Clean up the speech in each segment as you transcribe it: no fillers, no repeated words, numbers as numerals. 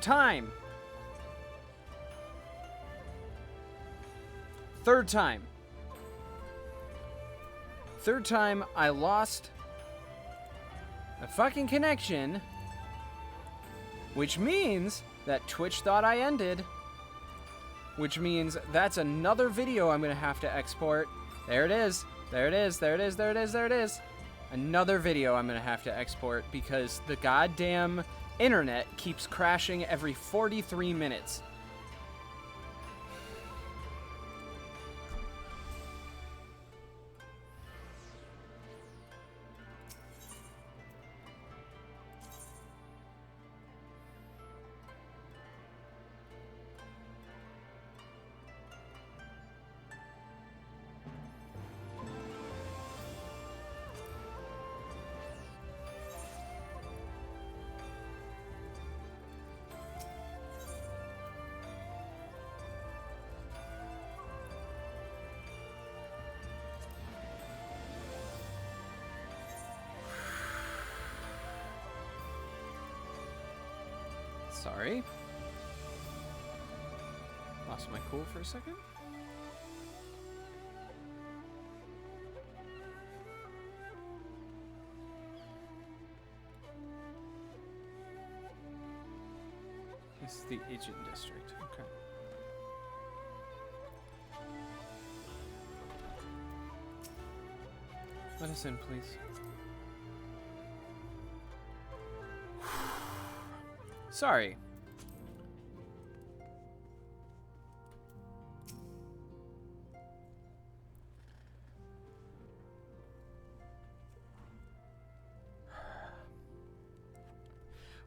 time. Third time. Third time I lost a fucking connection, which means that Twitch thought I ended, which means that's another video I'm gonna have to export. There it is. There it is. There it is. There it is. There it is. Another video I'm gonna have to export because the goddamn internet keeps crashing every 43 minutes. Sorry. Lost my cool for a second. This is the agent district. Okay. Let us in, please. Sorry.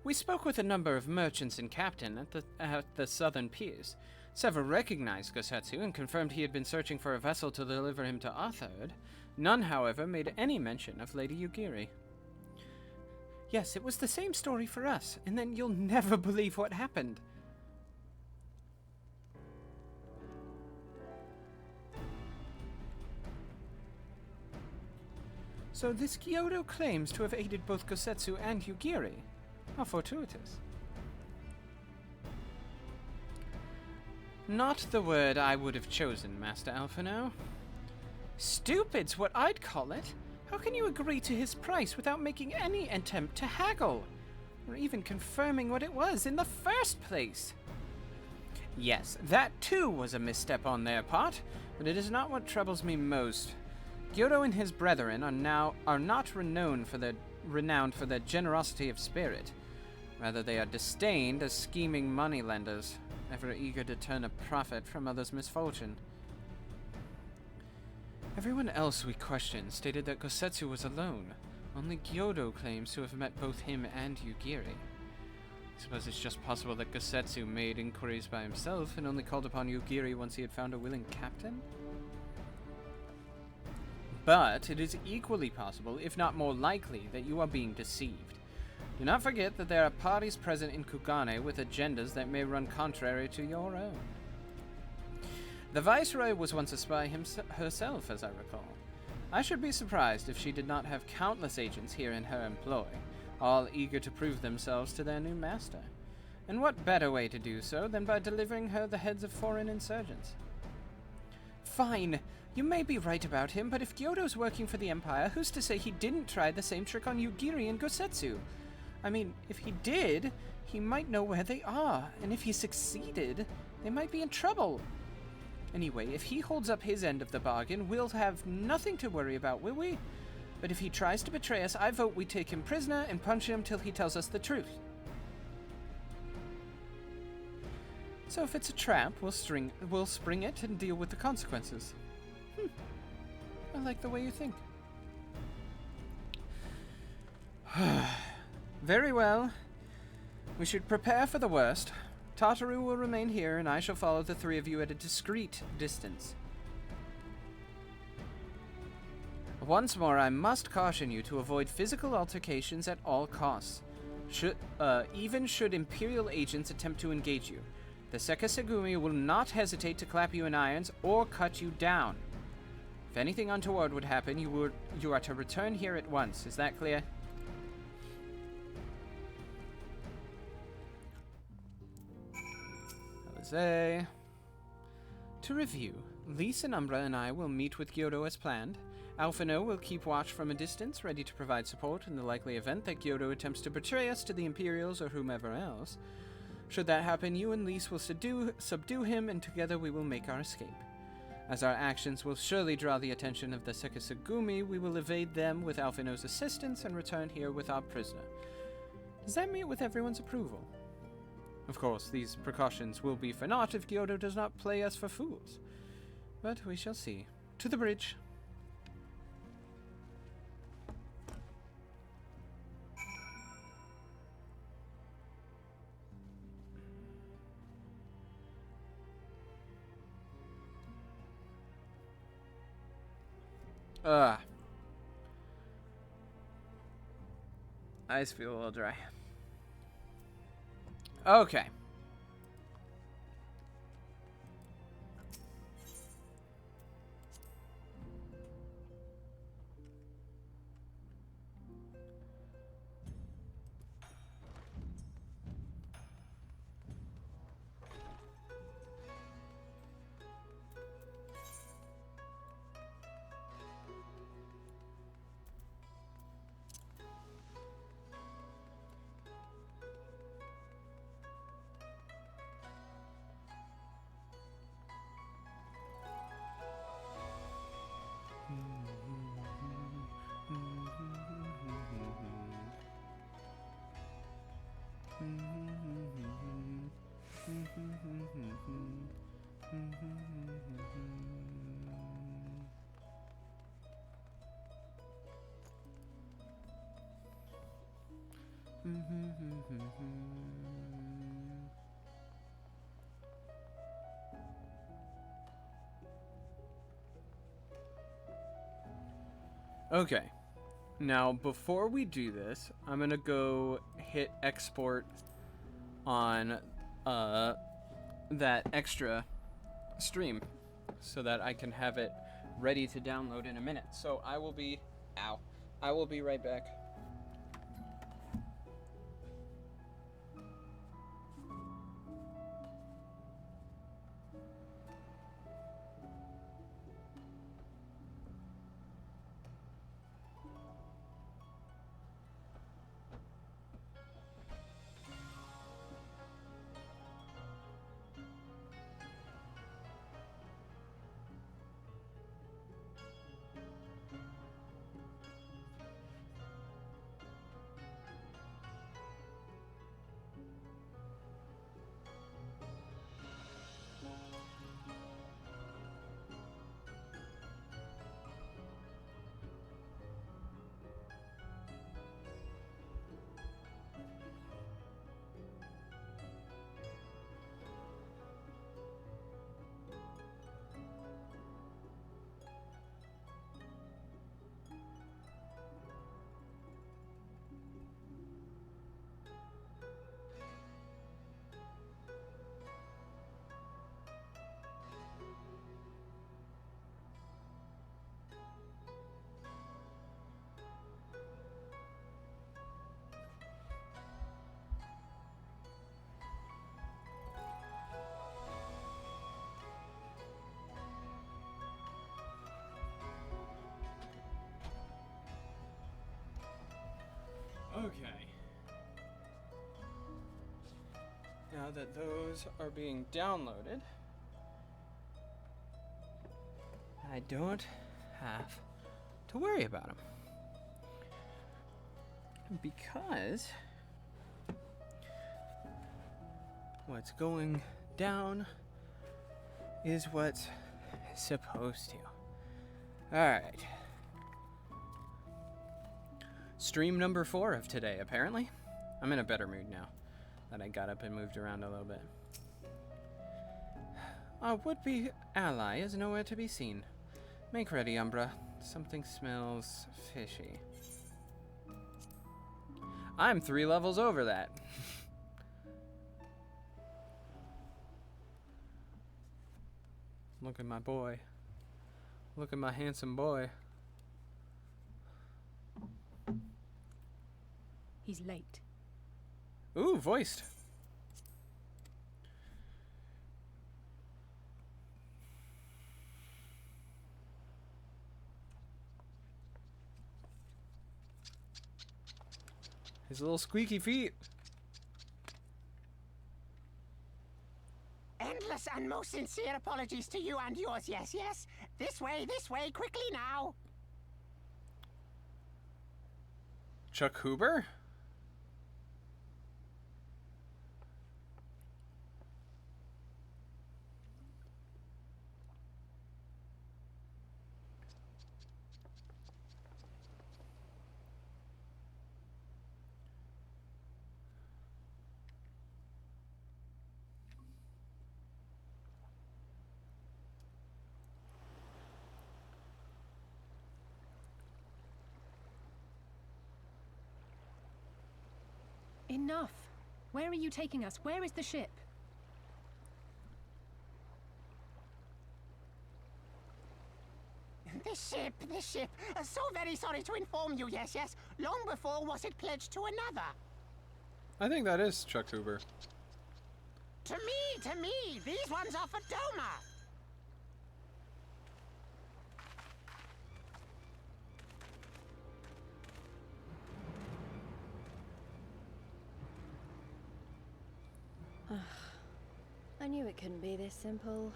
We spoke with a number of merchants and captain at the southern piers. Several recognized Gosetsu and confirmed he had been searching for a vessel to deliver him to Arthur. None, however, made any mention of Lady Yugiri. Yes, it was the same story for us, and then you'll never believe what happened. So this Kyoto claims to have aided both Gosetsu and Yugiri. How fortuitous. Not the word I would have chosen, Master Alphino. Stupid's what I'd call it. How can you agree to his price without making any attempt to haggle? Or even confirming what it was in the first place? Yes, that too was a misstep on their part, but it is not what troubles me most. Gyoto and his brethren are not renowned for their generosity of spirit. Rather, they are disdained as scheming moneylenders, ever eager to turn a profit from others' misfortune. Everyone else we questioned stated that Gosetsu was alone. Only Gyoto claims to have met both him and Yugiri. I suppose it's just possible that Gosetsu made inquiries by himself and only called upon Yugiri once he had found a willing captain? But it is equally possible, if not more likely, that you are being deceived. Do not forget that there are parties present in Kugane with agendas that may run contrary to your own. The Viceroy was once a spy herself, as I recall. I should be surprised if she did not have countless agents here in her employ, all eager to prove themselves to their new master. And what better way to do so than by delivering her the heads of foreign insurgents? Fine, you may be right about him, but if Gyoto's working for the Empire, who's to say he didn't try the same trick on Yugiri and Gosetsu? I mean, if he did, he might know where they are, and if he succeeded, they might be in trouble. Anyway, if he holds up his end of the bargain, we'll have nothing to worry about, will we? But if he tries to betray us, I vote we take him prisoner and punch him till he tells us the truth. So if it's a trap, we'll spring it and deal with the consequences. I like the way you think. Very well. We should prepare for the worst. Tataru will remain here, and I shall follow the three of you at a discreet distance. Once more, I must caution you to avoid physical altercations at all costs. Even should Imperial agents attempt to engage you, the Sekisagumi will not hesitate to clap you in irons or cut you down. If anything untoward would happen, you are to return here at once. Is that clear? say. To review, Lise and Umbra and I will meet with Gyodo as planned. Alphino will keep watch from a distance, ready to provide support in the likely event that Gyodo attempts to betray us to the Imperials or whomever else. Should that happen, you and Lise will subdue him, and together we will make our escape. As our actions will surely draw the attention of the Sekisagumi, we will evade them with Alphino's assistance and return here with our prisoner. Does that meet with everyone's approval? Of course, these precautions will be for naught if Gyodo does not play us for fools. But we shall see. To the bridge. Eyes feel a little dry. Okay. Okay. Now, before we do this, I'm going to go hit export on that extra stream so that I can have it ready to download in a minute. So I will be... Ow. I will be right back. Okay. Now that those are being downloaded, I don't have to worry about them. Because what's going down is what's supposed to. Alright. Stream number 4 of today, apparently. I'm in a better mood now that I got up and moved around a little bit. Our would-be ally is nowhere to be seen. Make ready, Umbra. Something smells fishy. I'm 3 levels over that. Look at my boy. Look at my handsome boy. He's late. Ooh, voiced. His little squeaky feet. Endless and most sincere apologies to you and yours, yes, yes. This way, quickly now. Chuck Huber? Enough! Where are you taking us? Where is the ship? The ship. So very sorry to inform you, yes, yes. Long before was it pledged to another. I think that is Chuck Huber. To me, these ones are for Doma. I knew it couldn't be this simple.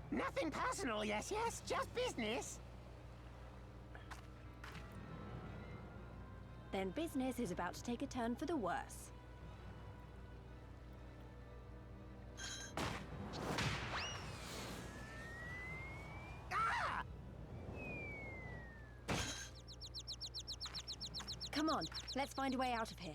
Nothing personal, yes, yes, just business. Then business is about to take a turn for the worse. Ah! Come on, let's find a way out of here.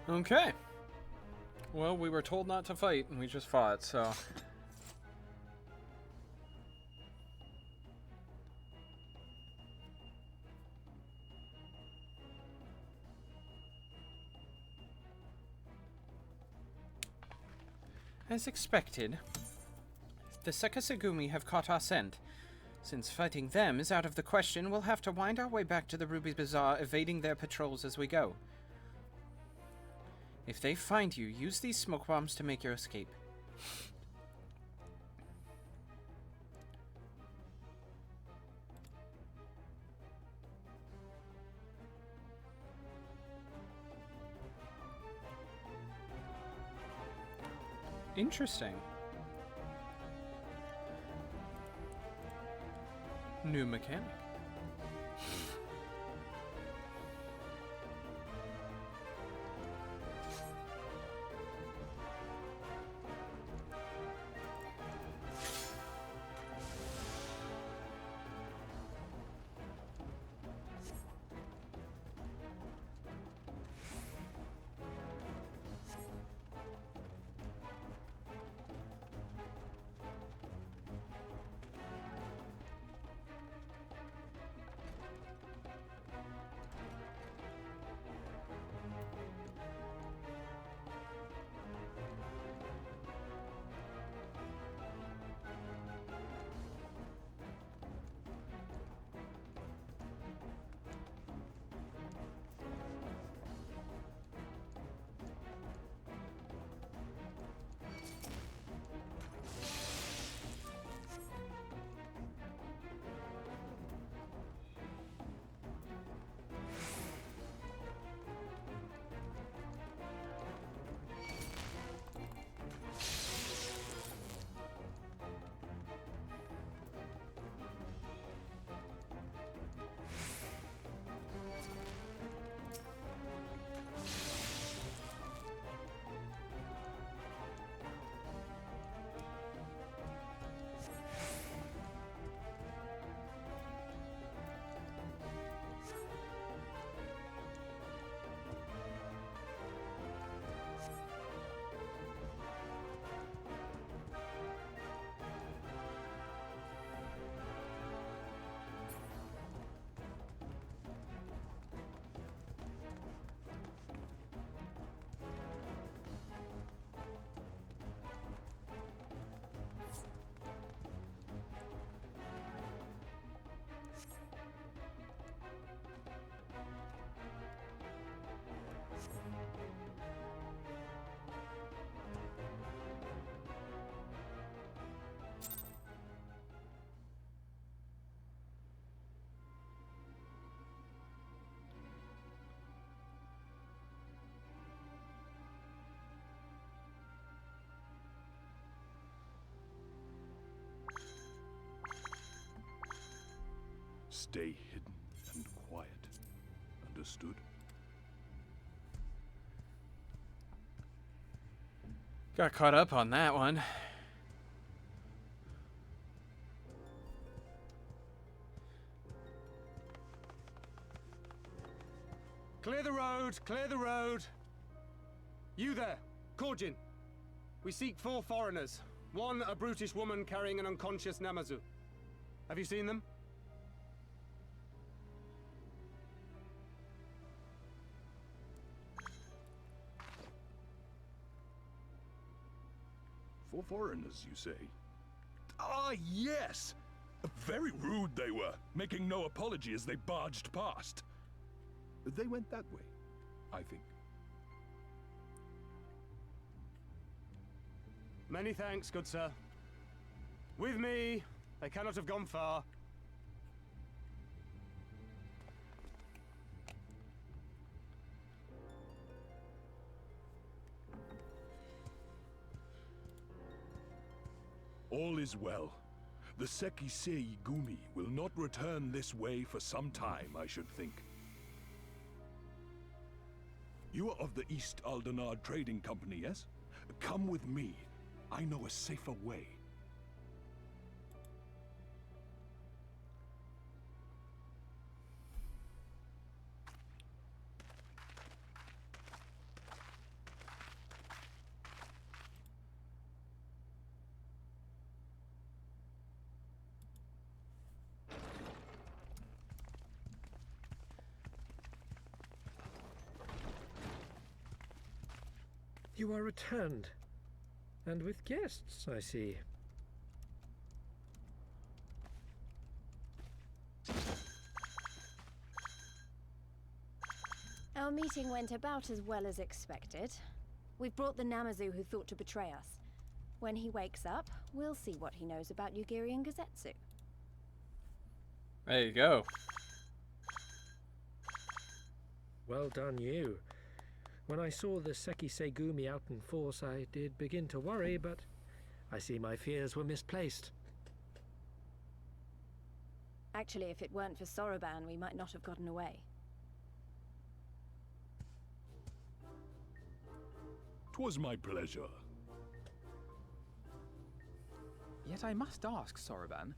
Okay. Well, we were told not to fight, and we just fought, so... As expected, the Sekisagumi have caught our scent. Since fighting them is out of the question, we'll have to wind our way back to the Ruby Bazaar, evading their patrols as we go. If they find you, use these smoke bombs to make your escape. Interesting. New mechanic. Stay hidden and quiet. Understood? Got caught up on that one. Clear the road! Clear the road! You there, Korjin. We seek 4 foreigners. One, a brutish woman carrying an unconscious Namazu. Have you seen them? For foreigners, you say? Ah, yes! Very rude they were, making no apology as they barged past. They went that way, I think. Many thanks, good sir. With me, they cannot have gone far. All is well. The Sekisei Gumi will not return this way for some time, I should think. You are of the East Aldenard Trading Company, yes? Come with me. I know a safer way. You are returned. And with guests, I see. Our meeting went about as well as expected. We've brought the Namazu who thought to betray us. When he wakes up, we'll see what he knows about Yugiri and Gazetsu. There you go. Well done, you. When I saw the Sekisei Gumi out in force, I did begin to worry, but I see my fears were misplaced. Actually, if it weren't for Soroban, we might not have gotten away. 'Twas my pleasure. Yet I must ask, Soroban,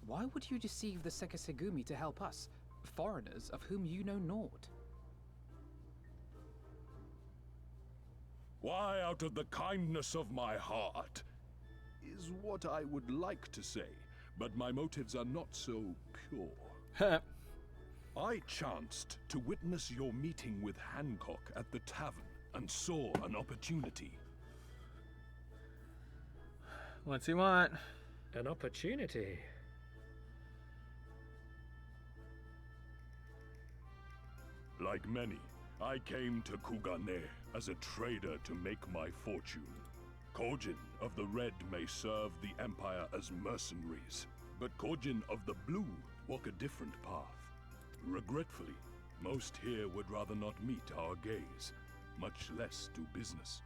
why would you deceive the Sekisegumi to help us, foreigners of whom you know naught? Why, out of the kindness of my heart, is what I would like to say, but my motives are not so pure. I chanced to witness your meeting with Hancock at the tavern and saw an opportunity. What's he want? An opportunity. Like many, I came to Kugane as a trader to make my fortune. Kojin of the Red may serve the Empire as mercenaries, but Kojin of the Blue walk a different path. Regretfully, most here would rather not meet our gaze, much less do business.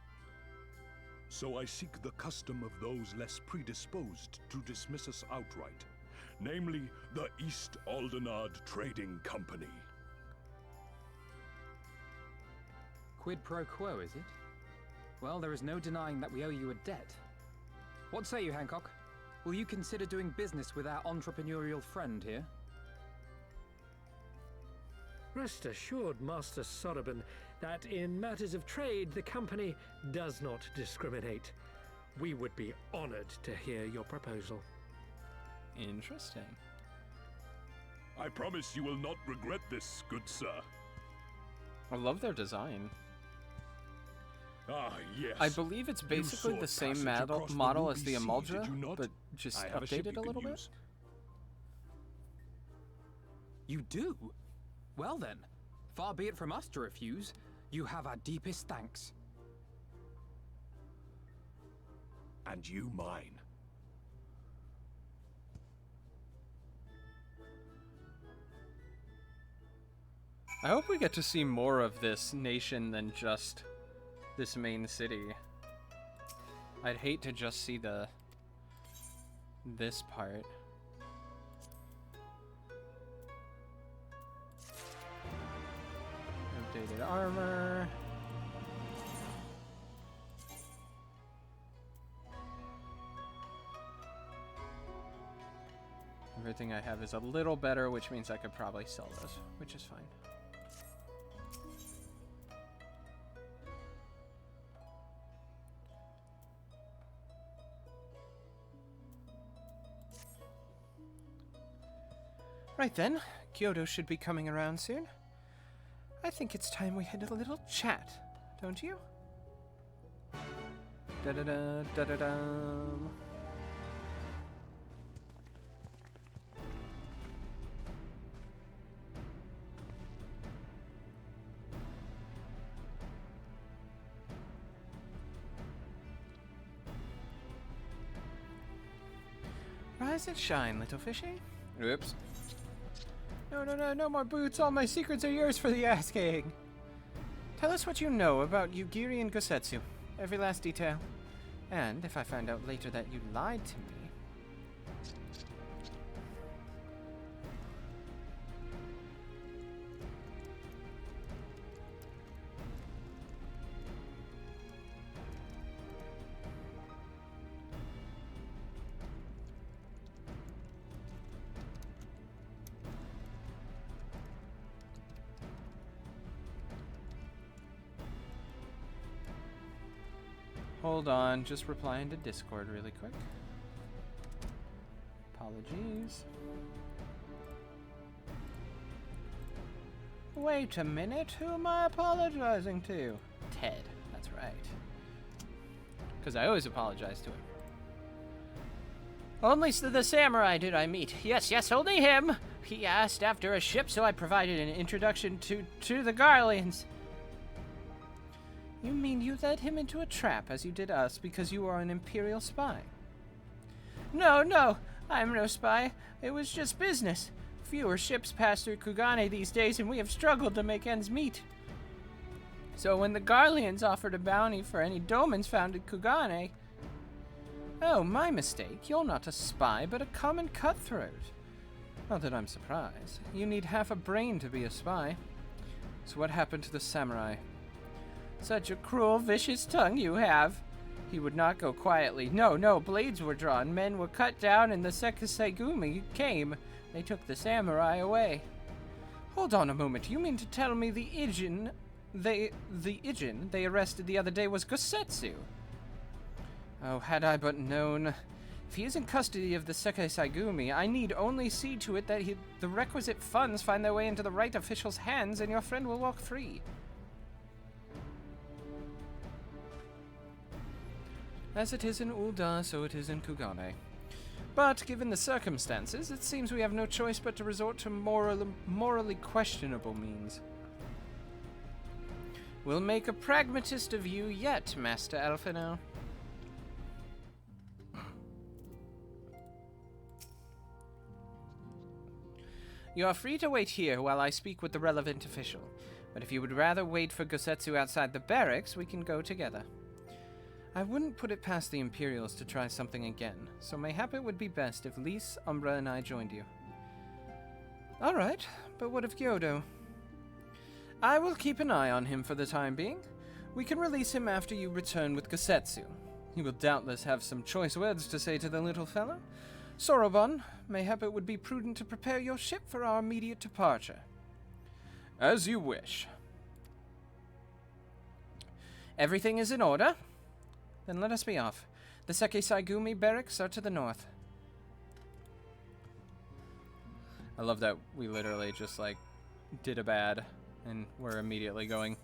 So I seek the custom of those less predisposed to dismiss us outright, namely the East Aldenard Trading Company. Quid pro quo, is it? Well, there is no denying that we owe you a debt. What say you, Hancock? Will you consider doing business with our entrepreneurial friend here? Rest assured, Master Soroban, that in matters of trade, the company does not discriminate. We would be honored to hear your proposal. Interesting. I promise you will not regret this, good sir. I love their design. Ah, yes. I believe it's basically the same model as the Amuldra, but just updated a little bit. You do? Well then, far be it from us to refuse. You have our deepest thanks. And you mine. I hope we get to see more of this nation than just this main city. I'd hate to just see this part. faded armor. Everything I have is a little better, which means I could probably sell those, which is fine. Right then, Kyoto should be coming around soon. I think it's time we had a little chat, don't you? Da-da-da, da-da-dum. Rise and shine, little fishy. Oops. No more boots. All my secrets are yours for the asking. Tell us what you know about Yugiri and Gosetsu. Every last detail. And if I find out later that you lied to me... Hold on, just replying to Discord really quick. Apologies. Wait a minute, who am I apologizing to? Ted, that's right. Because I always apologize to him. Only the samurai did I meet. Yes, only him. He asked after a ship, so I provided an introduction to the Garleans. You mean you led him into a trap, as you did us, because you are an Imperial spy? No, I'm no spy. It was just business. Fewer ships pass through Kugane these days, and we have struggled to make ends meet. So when the Garleans offered a bounty for any domans found in Kugane... Oh, my mistake. You're not a spy, but a common cutthroat. Not that I'm surprised. You need half a brain to be a spy. So what happened to the samurai? Such a cruel, vicious tongue you have. He would not go quietly. No, blades were drawn, men were cut down, and the Sekisegumi came. They took the samurai away. Hold on a moment, you mean to tell me the Ijin they arrested the other day was Gosetsu? Oh, had I but known. If he is in custody of the Sekisegumi, I need only see to it that the requisite funds find their way into the right official's hands, and your friend will walk free. As it is in Ul'dah, so it is in Kugane. But, given the circumstances, it seems we have no choice but to resort to morally questionable means. We'll make a pragmatist of you yet, Master Alphino. You are free to wait here while I speak with the relevant official. But if you would rather wait for Gosetsu outside the barracks, we can go together. I wouldn't put it past the Imperials to try something again, so mayhap it would be best if Lys, Umbra, and I joined you. Alright, but what of Gyodo? I will keep an eye on him for the time being. We can release him after you return with Gosetsu. He will doubtless have some choice words to say to the little fellow. Sorobon, mayhap it would be prudent to prepare your ship for our immediate departure. As you wish. Everything is in order? Then let us be off. The Sekisegumi barracks are to the north. I love that we literally just, like, did a bad, and we're immediately going.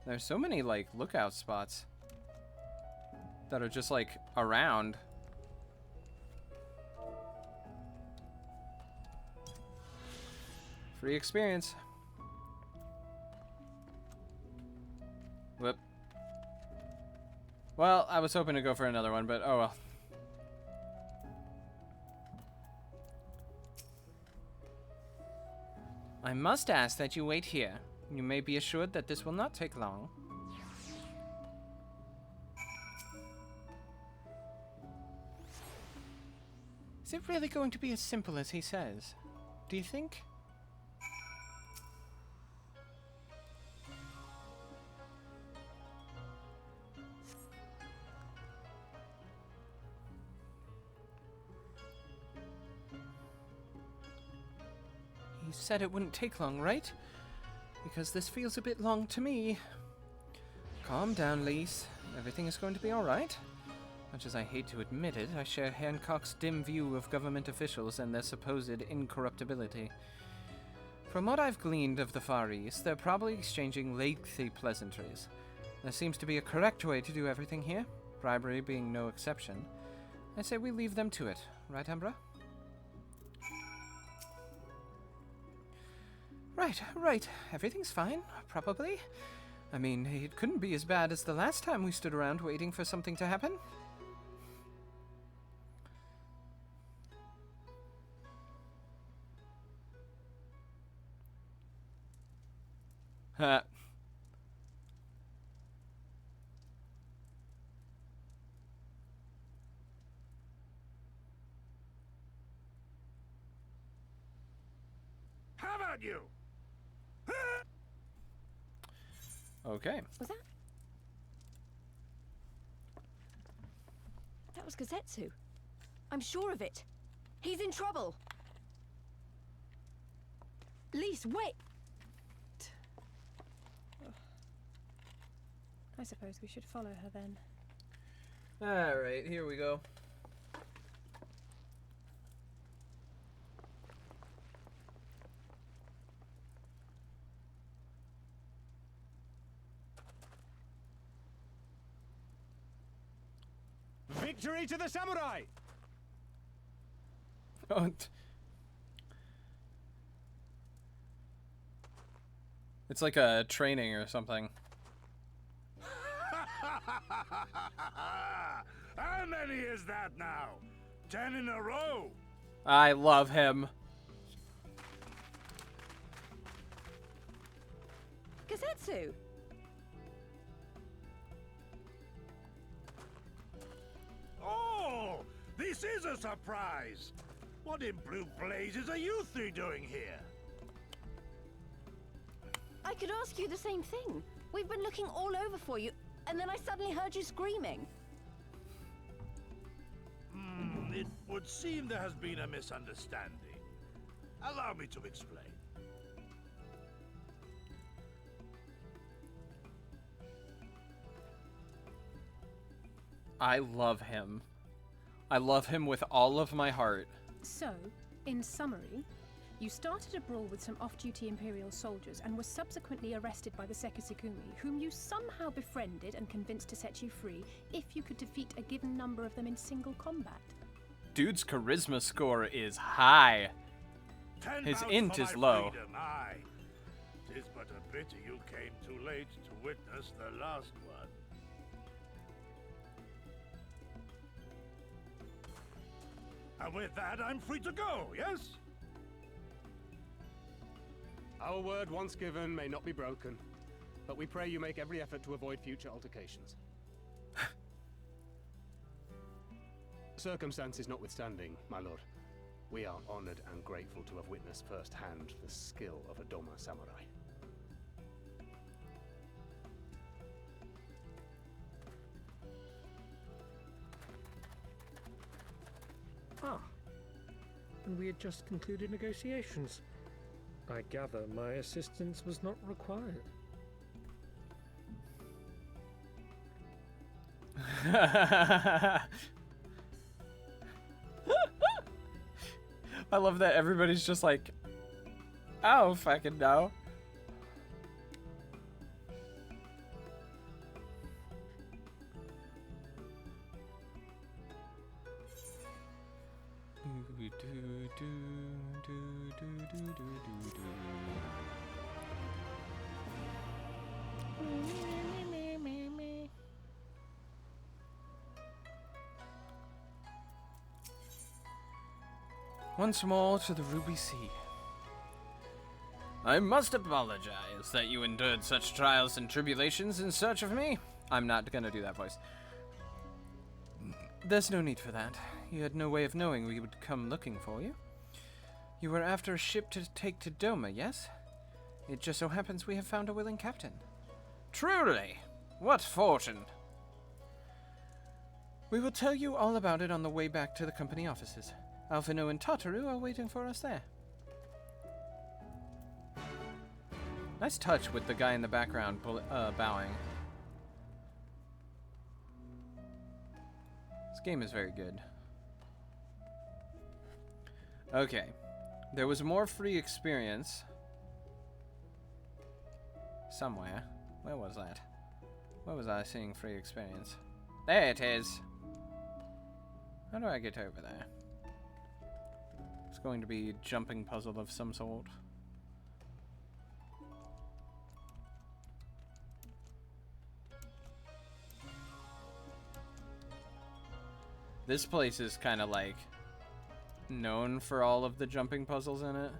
There's so many, like, lookout spots that are just, like, around. Free experience. Whoop. Well, I was hoping to go for another one, but oh well. I must ask that you wait here. You may be assured that this will not take long. Is it really going to be as simple as he says? Do you think? You said it wouldn't take long, right? Because this feels a bit long to me. Calm down, Lise. Everything is going to be alright. Much as I hate to admit it, I share Hancock's dim view of government officials and their supposed incorruptibility. From what I've gleaned of the Far East, they're probably exchanging lengthy pleasantries. There seems to be a correct way to do everything here, bribery being no exception. I say we leave them to it, right, Umbra? Right. Everything's fine, probably. I mean, it couldn't be as bad as the last time we stood around waiting for something to happen. How about you? Okay. Was that? That was Gazetsu. I'm sure of it. He's in trouble. Lise, wait! I suppose we should follow her then. Alright, here we go. Victory to the samurai! Oh, it's like a training or something. How many is that now? 10 in a row? I love him. Gazetsu! Oh, this is a surprise. What in blue blazes are you three doing here? I could ask you the same thing. We've been looking all over for you, and then I suddenly heard you screaming. It would seem there has been a misunderstanding. Allow me to explain. I love him. I love him with all of my heart. So, in summary, you started a brawl with some off-duty Imperial soldiers and were subsequently arrested by the Sekisukumi, whom you somehow befriended and convinced to set you free if you could defeat a given number of them in single combat. Dude's charisma score is high. 10 His bouts int for is my low. freedom, aye. 'Tis but a pity you came too late to witness the last one. And with that, I'm free to go, yes? Our word once given may not be broken, but we pray you make every effort to avoid future altercations. Circumstances notwithstanding, my lord, we are honored and grateful to have witnessed firsthand the skill of a Doma samurai. Ah, and we had just concluded negotiations. I gather my assistance was not required. I love that everybody's just like, I don't fucking know. Once more to the Ruby Sea. I must apologize that you endured such trials and tribulations in search of me. I'm not gonna do that voice. There's no need for that. You had no way of knowing we would come looking for you. You were after a ship to take to Doma, yes? It just so happens we have found a willing captain. Truly! What fortune! We will tell you all about it on the way back to the company offices. Alphino and Tataru are waiting for us there. Nice touch with the guy in the background bowing. This game is very good. Okay. There was more free experience. Somewhere. Where was that? Where was I seeing free experience? There it is! How do I get over there? It's going to be a jumping puzzle of some sort. This place is kind of like known for all of the jumping puzzles in it.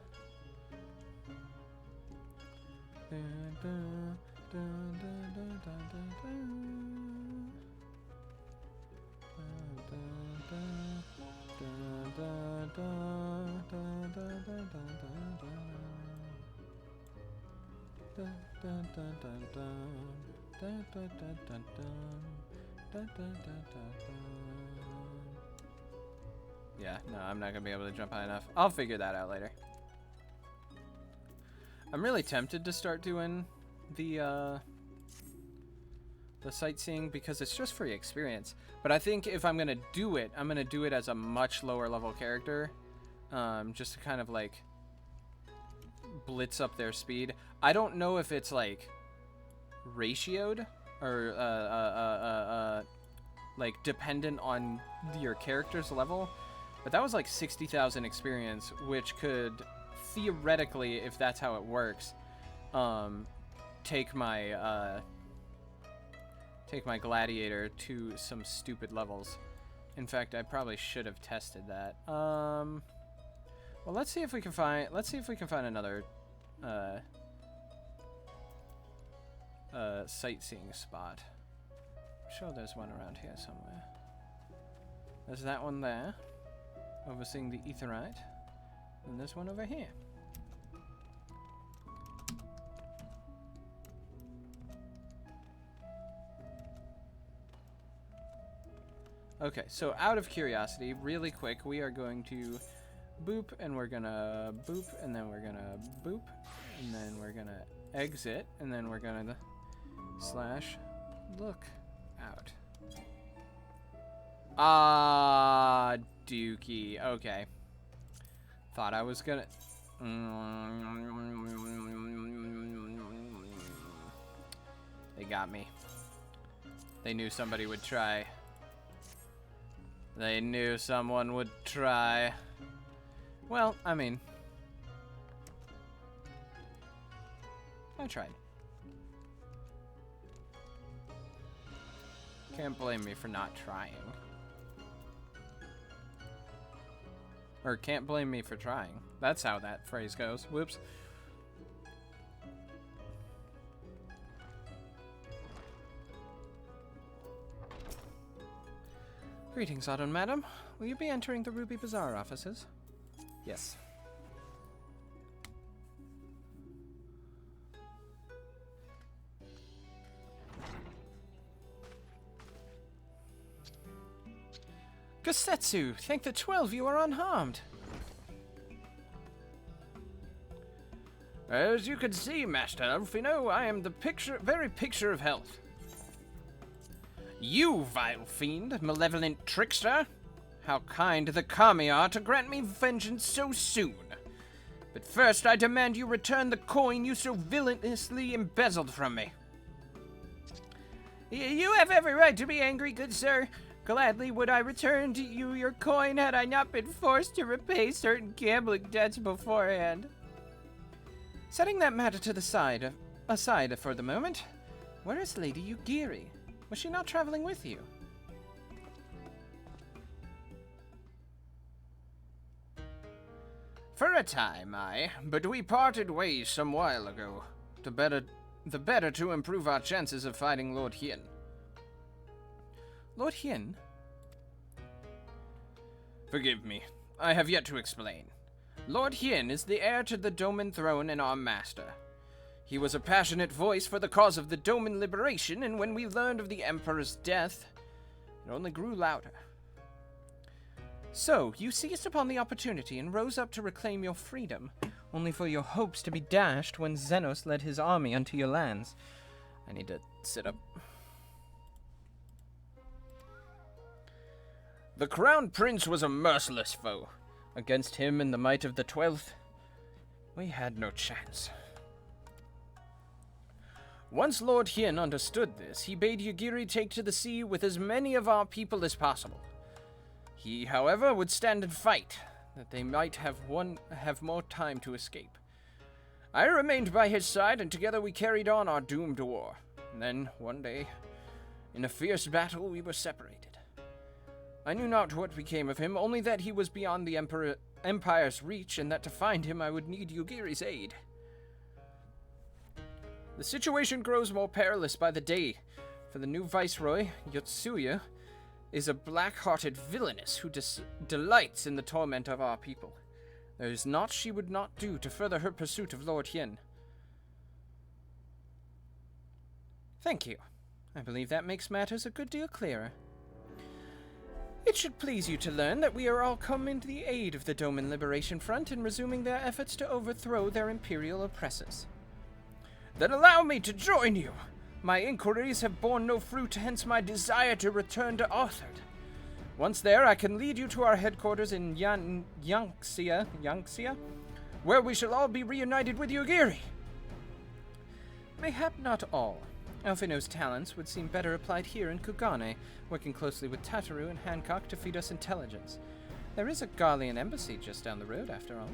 Yeah, no, I'm not gonna be able to jump high enough. I'll figure that out later. I'm really tempted to start doing the sightseeing because it's just free experience. But I think if I'm gonna do it, I'm gonna do it as a much lower level character, just to kind of like blitz up their speed. I don't know if it's like ratioed or like dependent on your character's level, but that was like 60,000 experience, which could theoretically, if that's how it works, take my gladiator to some stupid levels. In fact, I probably should have tested that. Well, let's see if we can find another sightseeing spot. I'm sure there's one around here somewhere. There's that one there, overseeing the Aetheryte, and there's one over here. Okay, so out of curiosity, really quick, we are going to boop, and we're gonna boop, and then we're gonna boop, and then we're gonna exit, and then we're gonna slash look out. Ah, dookie. Okay. Thought I was gonna... They got me. They knew somebody would try. They knew someone would try. Well, I mean... I tried. Can't blame me for not trying. Or can't blame me for trying. That's how that phrase goes. Whoops. Greetings, Autumn Madam. Will you be entering the Ruby Bazaar offices? Yes. Gosetsu, thank the 12 you are unharmed. As you can see, Master Alphino, I am the very picture of health. You vile fiend, malevolent trickster! How kind the kami are to grant me vengeance so soon. But first I demand you return the coin you so villainously embezzled from me. You have every right to be angry, good sir. Gladly would I return to you your coin had I not been forced to repay certain gambling debts beforehand. Setting that matter to the aside for the moment, where is Lady Yugiri? Was she not traveling with you? For a time, but we parted ways some while ago. The better to improve our chances of fighting Lord Hien. Lord Hien? Forgive me, I have yet to explain. Lord Hien is the heir to the Doman throne and our master. He was a passionate voice for the cause of the Doman liberation, and when we learned of the Emperor's death, it only grew louder. So, you seized upon the opportunity and rose up to reclaim your freedom, only for your hopes to be dashed when Xenos led his army unto your lands. I need to sit up. The Crown Prince was a merciless foe. Against him and the might of the 12th, we had no chance. Once Lord Hien understood this, he bade Yugiri take to the sea with as many of our people as possible. He, however, would stand and fight, that they might have more time to escape. I remained by his side, and together we carried on our doomed war. And then, one day, in a fierce battle, we were separated. I knew not what became of him, only that he was beyond the Empire's reach, and that to find him I would need Yugiri's aid. The situation grows more perilous by the day, for the new Viceroy, Yotsuya, is a black-hearted villainess who delights in the torment of our people. There is naught she would not do to further her pursuit of Lord Hien. Thank you. I believe that makes matters a good deal clearer. It should please you to learn that we are all coming to the aid of the Doman Liberation Front in resuming their efforts to overthrow their imperial oppressors. Then allow me to join you! My inquiries have borne no fruit, hence my desire to return to Arthur. Once there, I can lead you to our headquarters in Yangxia, where we shall all be reunited with Yugiri. Mayhap not all. Elphino's talents would seem better applied here in Kugane, working closely with Tataru and Hancock to feed us intelligence. There is a Garlean embassy just down the road, after all.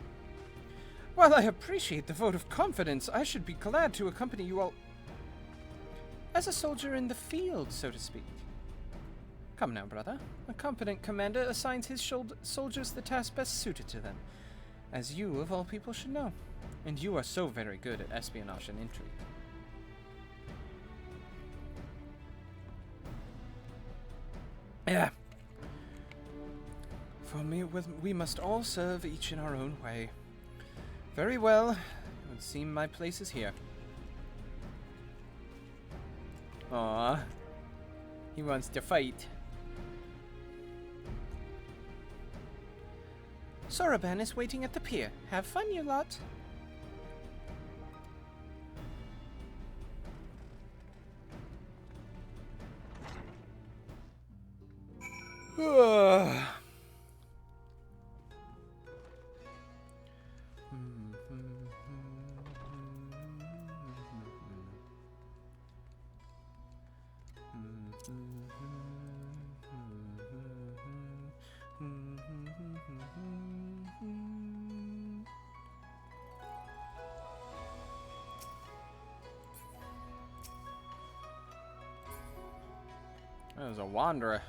While I appreciate the vote of confidence, I should be glad to accompany you all as a soldier in the field, so to speak. Come now, brother. A competent commander assigns his soldiers the task best suited to them, as you, of all people, should know. And you are so very good at espionage and intrigue. Yeah. For me, we must all serve each in our own way. Very well. It would seem my place is here. Aww. He wants to fight. Soroban is waiting at the pier. Have fun, you lot. That was a wanderer.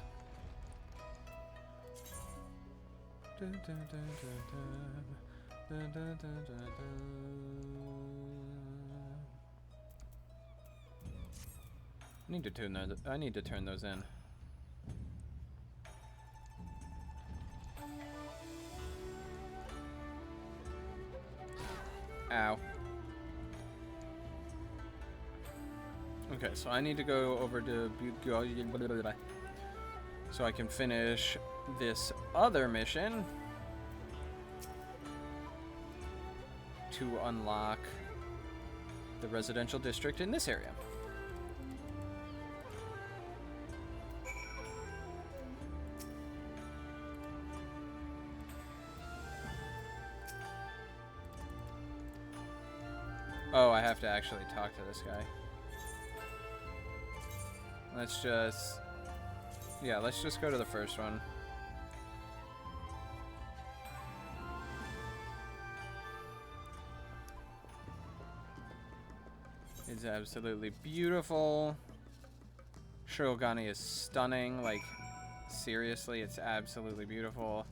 I need to turn those in. Ow. Okay, so I need to go over to so I can finish this other mission to unlock the residential district in this area. have to actually talk to this guy. Let's just... Yeah, let's just go to the first one. It's absolutely beautiful. Shirogane is stunning. Like, seriously, it's absolutely beautiful.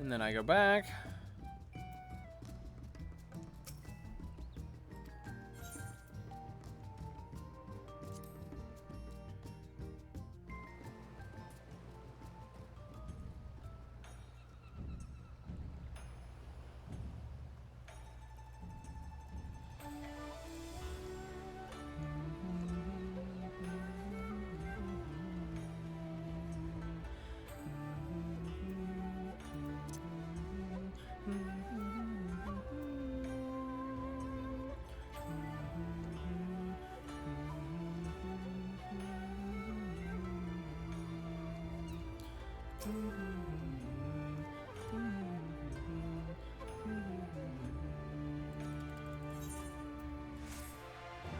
And then I go back.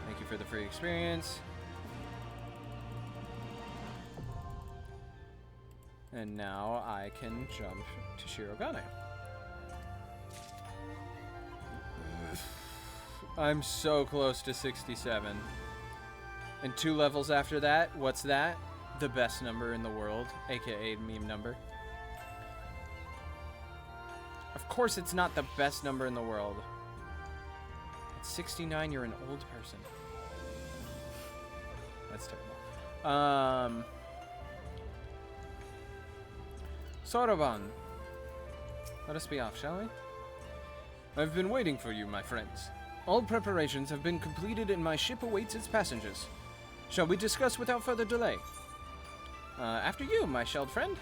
Thank you for the free experience. And now I can jump to Shirogane. I'm so close to 67. And 2 levels after that, what's that? The best number in the world, aka meme number. Of course it's not the best number in the world. At 69, you're an old person. That's terrible. Soroban. Let us be off, shall we? I've been waiting for you, my friends. All preparations have been completed and my ship awaits its passengers. Shall we discuss without further delay? After you, my shelled friend.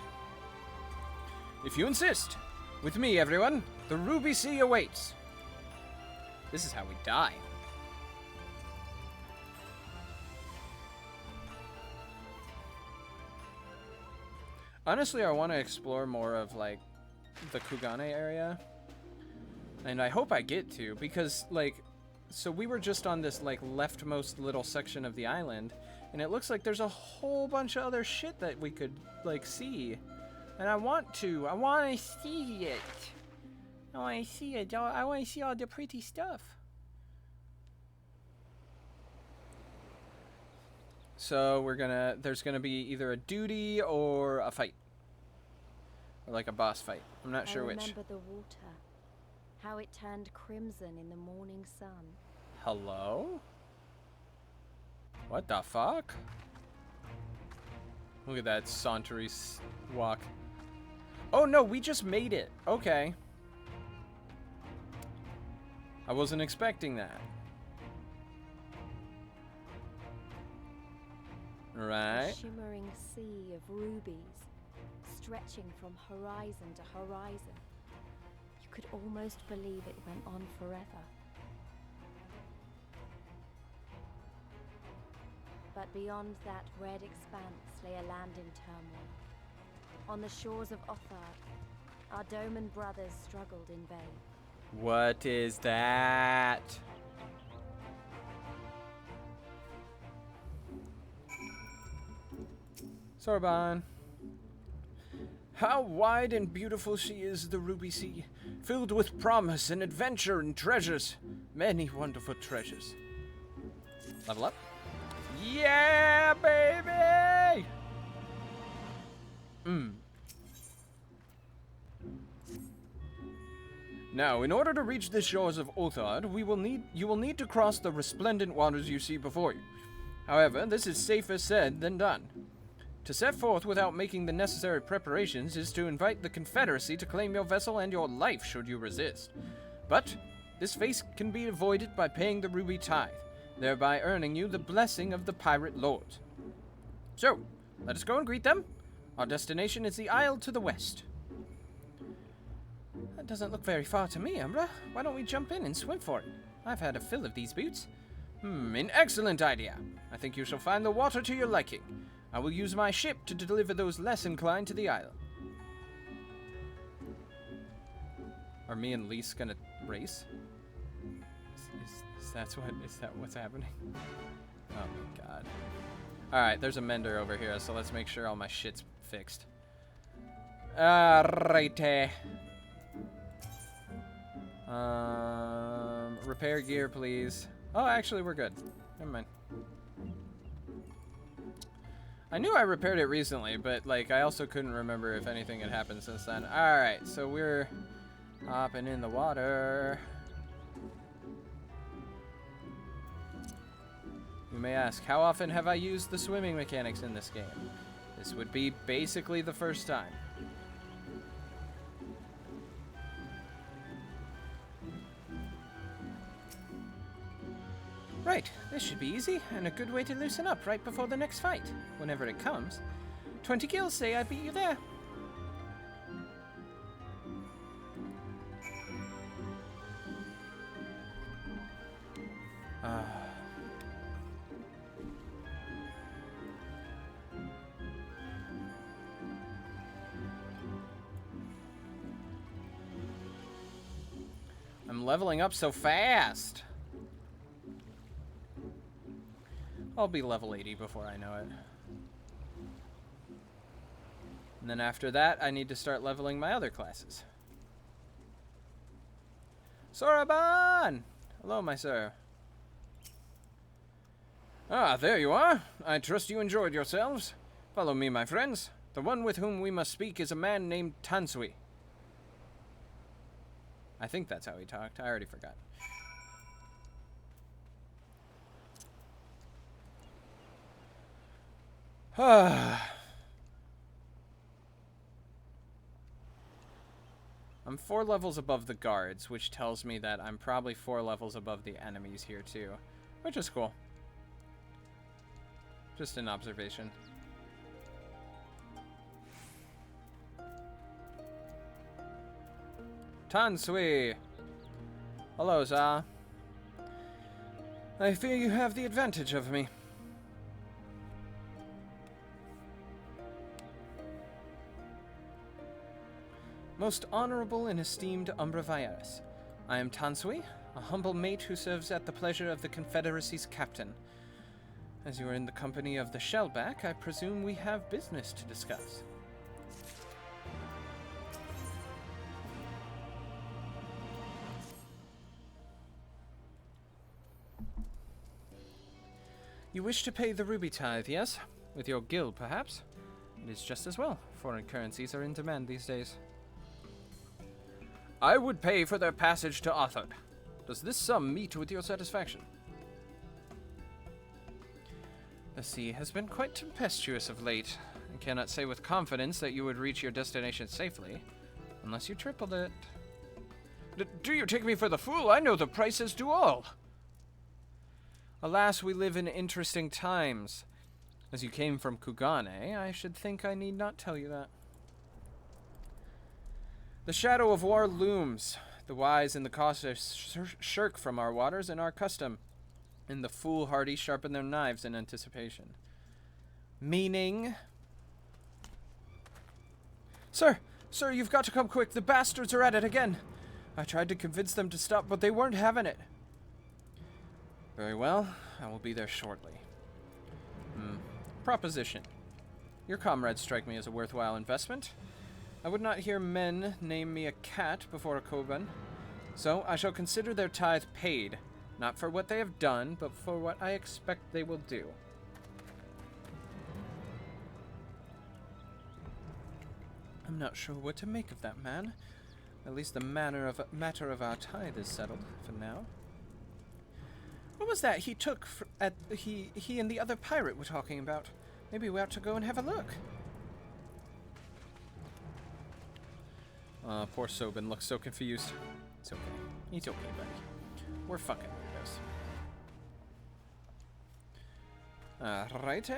If you insist. With me, everyone. The Ruby Sea awaits. This is how we die. Honestly, I want to explore more of, like, the Kugane area. And I hope I get to, because, like, so we were just on this, like, leftmost little section of the island, and it looks like there's a whole bunch of other shit that we could, like, see. And I want to see it. I want to see it. I want to see all the pretty stuff. So there's gonna be either a duty or a fight. Or like a boss fight. I'm not sure which. I remember the water. How it turned crimson in the morning sun. Hello? What the fuck? Look at that sauntery walk. Oh no, we just made it. Okay. I wasn't expecting that. Right. A shimmering sea of rubies, stretching from horizon to horizon. You could almost believe it went on forever. But beyond that red expanse lay a land in turmoil. On the shores of Othard, our Doman brothers struggled in vain. What is that? Sorban. How wide and beautiful she is, the Ruby Sea, filled with promise and adventure and treasures. Many wonderful treasures. Level up. Yeah, baby! Now, in order to reach the shores of Othard, you will need to cross the resplendent waters you see before you. However, this is safer said than done. To set forth without making the necessary preparations is to invite the Confederacy to claim your vessel and your life should you resist. But this fate can be avoided by paying the ruby tithe, thereby earning you the blessing of the pirate lords. So, let us go and greet them. Our destination is the isle to the west. That doesn't look very far to me, Umbra. Why don't we jump in and swim for it? I've had a fill of these boots. An excellent idea. I I think you shall find the water to your liking. I will use my ship to deliver those less inclined to the isle. Are me and Lise gonna race? Is that what's happening? Oh my god. Alright, there's a mender over here, so let's make sure all my shit's fixed. Alrighty. Repair gear, please. Oh, actually, we're good. Never mind. I knew I repaired it recently, but, like, I also couldn't remember if anything had happened since then. Alright, so we're hopping in the water. You may ask, how often have I used the swimming mechanics in this game? This would be basically the first time. Right, this should be easy, and a good way to loosen up right before the next fight, whenever it comes. 20 kills say I beat you there. I'm leveling up so fast. I'll be level 80 before I know it. And then after that, I need to start leveling my other classes. Soraban! Hello, my sir. Ah, there you are. I trust you enjoyed yourselves. Follow me, my friends. The one with whom we must speak is a man named Tanzui. I think that's how he talked. I already forgot. I'm 4 levels above the guards, which tells me that I'm probably 4 levels above the enemies here too, which is cool. Just an observation. Tanzui! Hello, Za. I fear you have the advantage of me. Most honorable and esteemed Umbra Vieras, I am Tanzui, a humble mate who serves at the pleasure of the Confederacy's captain. As you are in the company of the Shellback, I presume we have business to discuss. You wish to pay the ruby tithe, yes? With your guild, perhaps? It is just as well. Foreign currencies are in demand these days. I would pay for their passage to Othard. Does this sum meet with your satisfaction? The sea has been quite tempestuous of late. I cannot say with confidence that you would reach your destination safely, unless you tripled it. Do you take me for the fool? I know the prices do all. Alas, we live in interesting times. As you came from Kugane, I should think I need not tell you that. The shadow of war looms. The wise and the cautious shirk from our waters and our custom, and the foolhardy sharpen their knives in anticipation. Meaning? Sir, you've got to come quick. The bastards are at it again. I tried to convince them to stop, but they weren't having it. Very well, I will be there shortly. Proposition. Your comrades strike me as a worthwhile investment. I would not hear men name me a cat before a Koban, so I shall consider their tithe paid, not for what they have done, but for what I expect they will do. I'm not sure what to make of that man. At least the matter of our tithe is settled for now. What was that he took he and the other pirate were talking about? Maybe we ought to go and have a look. Poor Sobin looks so confused. It's okay. He's okay, buddy. We're fucking weirdos. Righty.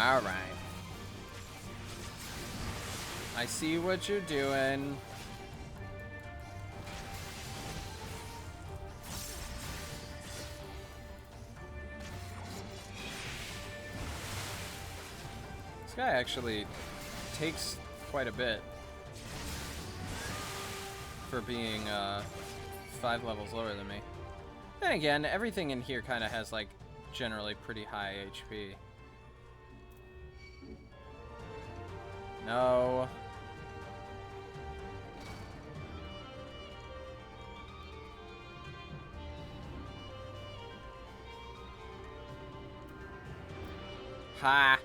Alright. I see what you're doing. This guy actually takes quite a bit for being 5 levels lower than me. Then again, everything in here kind of has like generally pretty high HP. No. Ha.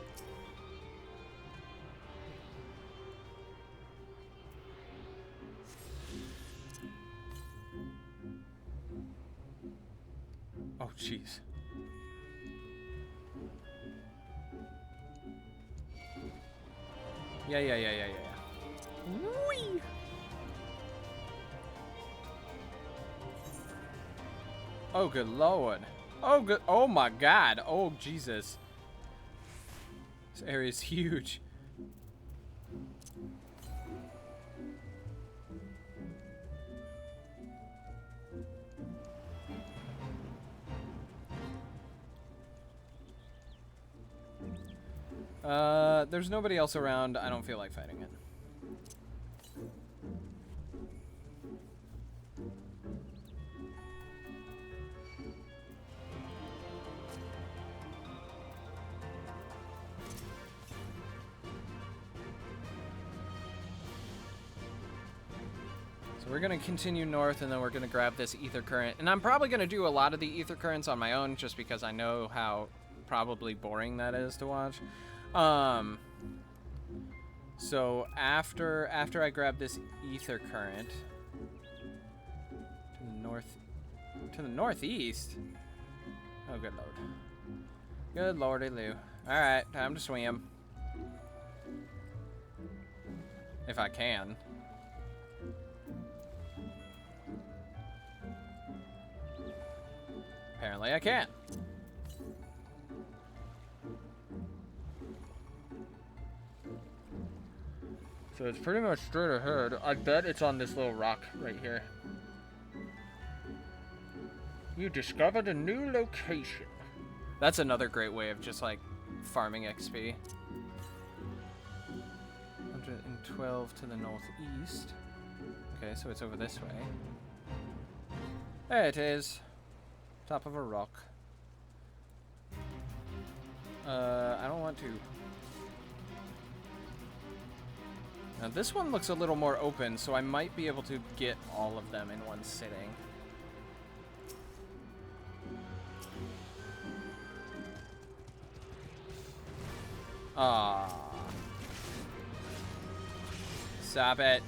Oh, jeez. Yeah. Whee! Oh, good lord. Oh my god. Oh, Jesus. This area is huge. There's nobody else around. I don't feel like fighting it. So we're going to continue north, and then we're going to grab this ether current. And I'm probably going to do a lot of the ether currents on my own, just because I know how probably boring that is to watch. So after I grab this ether current to the northeast. Oh, good lord. Good lordy Lou. All right, time to swim. If I can. Apparently I can. So it's pretty much straight ahead. I bet it's on this little rock right here. You discovered a new location. That's another great way of just like farming XP. 112 to the northeast. Okay, so it's over this way. There it is. Top of a rock. I don't want to. Now this one looks a little more open, so I might be able to get all of them in one sitting. Ah. Stop it.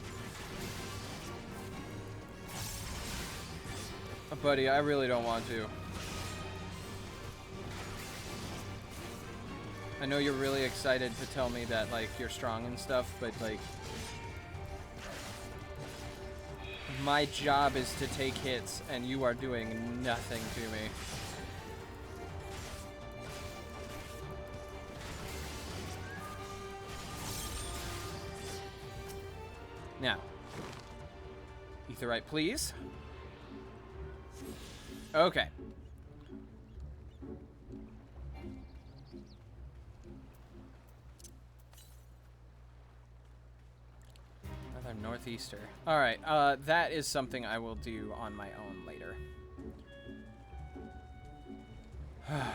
Buddy, I really don't want to. I know you're really excited to tell me that, like, you're strong and stuff, but, like, my job is to take hits, and you are doing nothing to me. Now, Aetheryte, please. Okay. Another northeaster. All right, that is something I will do on my own later. I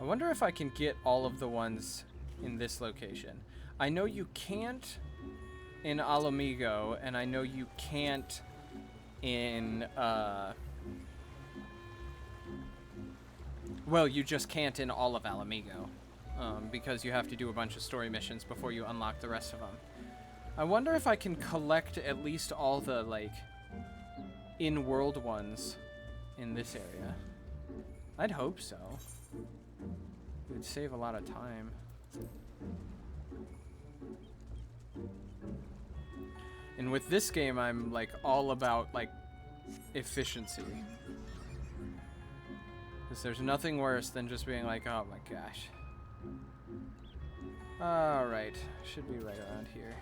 wonder if I can get all of the ones in this location. I know you can't in Alamigo, and I know you can't in, well, you just can't in all of Alamigo, because you have to do a bunch of story missions before you unlock the rest of them. I wonder if I can collect at least all the, like, in-world ones in this area. I'd hope so. It would save a lot of time. And with this game, I'm, like, all about, like, efficiency. Because there's nothing worse than just being like, oh my gosh. Alright, should be right around here.